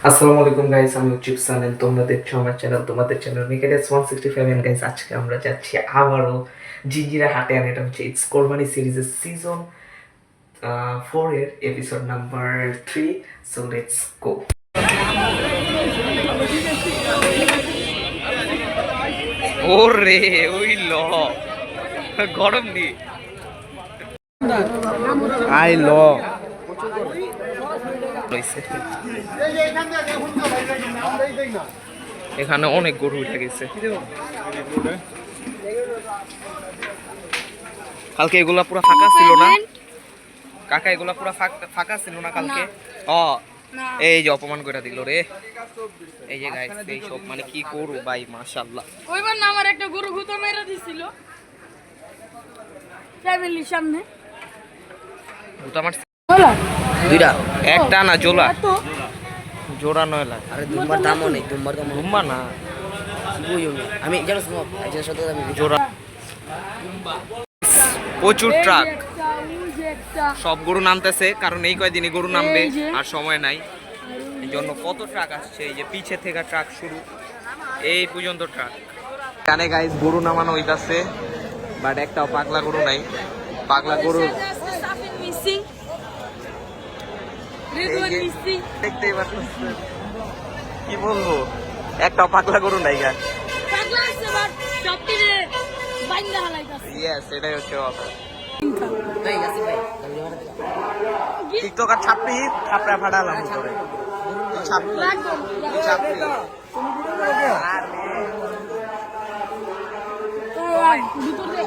আসসালামু আলাইকুম গাইস, আমি চিপসান এন্ড তোমরা দেখছো আমার চ্যানেল, তোমাদের চ্যানেল মেকেডেস 165 এন্ড গাইস আজকে আমরা যাচ্ছি আবারও জিঞ্জিরা হাটে। আর এটা হচ্ছে ইটস কোরবানি সিরিজের সিজন 4 এর episode number 3। So let's go. ওরে ওই ল গরম দি আই ল এখানে অনেক গরু উঠে গেছে। কালকে এগুলা পুরো ফাঁকা ছিল না কাকা, এগুলা পুরো ফাঁকা ছিল না কালকে। এই যে অপমান করে দিল রে। এই যে গাইস, এই সব মানে কি গরু ভাই, মাশাআল্লাহ। ওইবার না আমার একটা গরু গুতো মেরে দিছিল ফ্যামিলির সামনে। গুতো আমার হলো দুইটা, একটা না জোলা তো জোড়া 9 লাখ। আরে দুম্বার দামও নেই, দুম্বার দাম ঘুমবা না বুঝিও না। আমি জানো একজন সাথে আমি জোড়া। প্রচুর ট্রাক, একটা ওই যে একটা সব গরু নামতেছে, কারণ এই কয়দিনই গরু নামবে এই যে। আর সময় নাই। এই জন্য কত ট্রাক আসছে, এই যে পিছে থেকে ট্রাক শুরু, এই পর্যন্ত ট্রাক। এখানে গাইস গরু নামানো হইতাছে, বাট একটাও পাগলা গরু নাই। পাগলা গরু সাফিন মিসিং, এই রেডওয়ান যে মিসিং। দেখতেই পাচ্ছেন, কি বলবো, একটাও পাগলা গরু নাই গাইস। পাগলা আছে বাট সবটিরে বাইন্দা হালাইতাছে। ইয়েস, এটাই হচ্ছে কথা। ভাই আসি ভাই টিকটকার ছাপড়ি ছাপড়া ফাটালাম করে ছাপড়ি ছাপড়ি। ভিতরে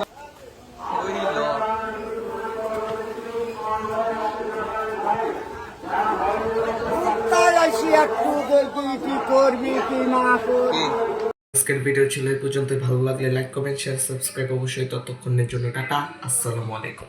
আজকের ভিডিও ছিল এই পর্যন্ত। ভালো লাগলে লাইক কমেন্ট শেয়ার সাবস্ক্রাইব অবশ্যই। ততক্ষণের জন্য টাটা, আসসালামু আলাইকুম।